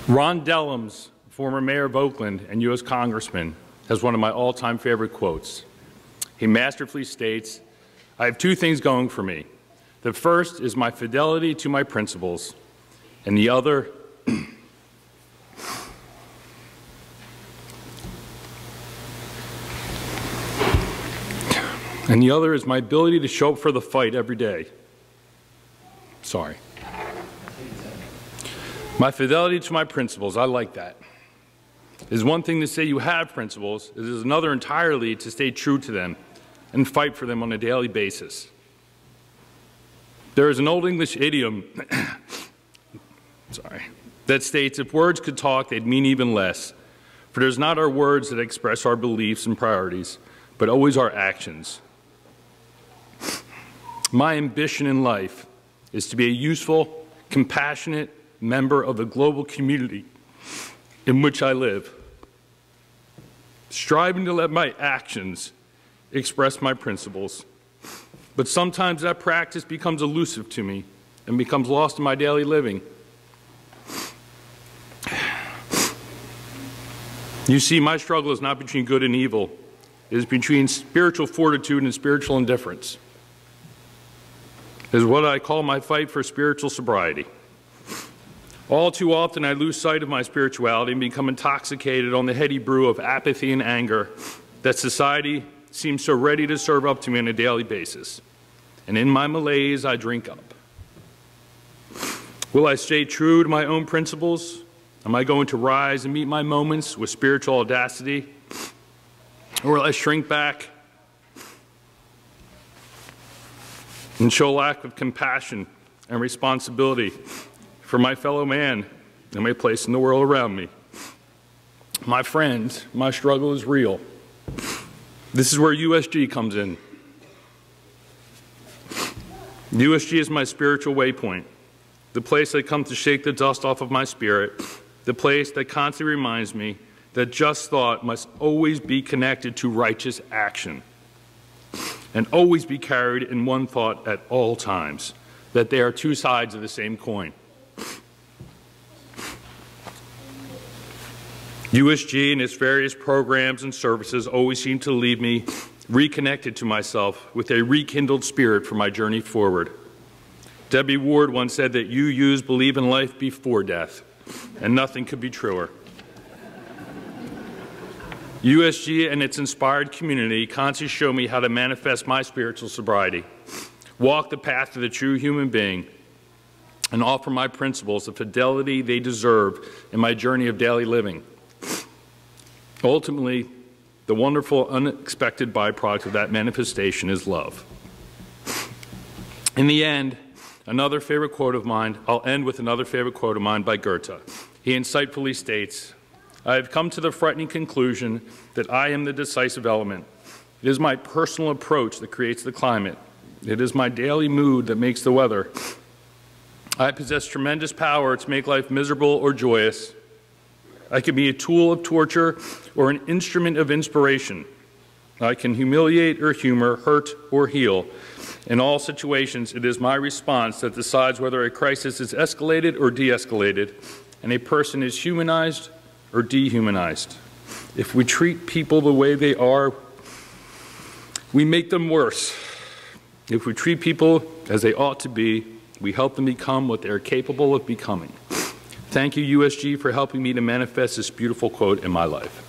Ron Dellums, former mayor of Oakland and U.S. congressman, has one of my all-time favorite quotes. He masterfully states, "I have two things going for me. The first is my fidelity to my principles, and the other is my ability to show up for the fight every day." Sorry. My fidelity to my principles, I like that. It is one thing to say you have principles, it is another entirely to stay true to them and fight for them on a daily basis. There is an old English idiom that states, if words could talk, they'd mean even less. For it is not our words that express our beliefs and priorities, but always our actions. My ambition in life is to be a useful, compassionate member of the global community in which I live, striving to let my actions express my principles. But sometimes that practice becomes elusive to me and becomes lost in my daily living. You see, my struggle is not between good and evil. It is between spiritual fortitude and spiritual indifference. It is what I call my fight for spiritual sobriety. All too often I lose sight of my spirituality and become intoxicated on the heady brew of apathy and anger that society seems so ready to serve up to me on a daily basis. And in my malaise, I drink up. Will I stay true to my own principles? Am I going to rise and meet my moments with spiritual audacity? Or will I shrink back and show lack of compassion and responsibility for my fellow man and my place in the world around me? My friends, my struggle is real. This is where USG comes in. USG is my spiritual waypoint, the place I come to shake the dust off of my spirit, the place that constantly reminds me that just thought must always be connected to righteous action and always be carried in one thought at all times, that they are two sides of the same coin. USG and its various programs and services always seem to leave me reconnected to myself with a rekindled spirit for my journey forward. Debbie Ward once said that UUs believe in life before death, and nothing could be truer. USG and its inspired community constantly show me how to manifest my spiritual sobriety, walk the path of the true human being, and offer my principles the fidelity they deserve in my journey of daily living. Ultimately, the wonderful, unexpected byproduct of that manifestation is love. In the end, another favorite quote of mine, I'll end with another favorite quote of mine by Goethe. He insightfully states, "I have come to the frightening conclusion that I am the decisive element. It is my personal approach that creates the climate. It is my daily mood that makes the weather. I possess tremendous power to make life miserable or joyous. I can be a tool of torture or an instrument of inspiration. I can humiliate or humor, hurt or heal. In all situations, it is my response that decides whether a crisis is escalated or de-escalated, and a person is humanized or dehumanized. If we treat people the way they are, we make them worse. If we treat people as they ought to be, we help them become what they are capable of becoming." Thank you, USG, for helping me to manifest this beautiful quote in my life.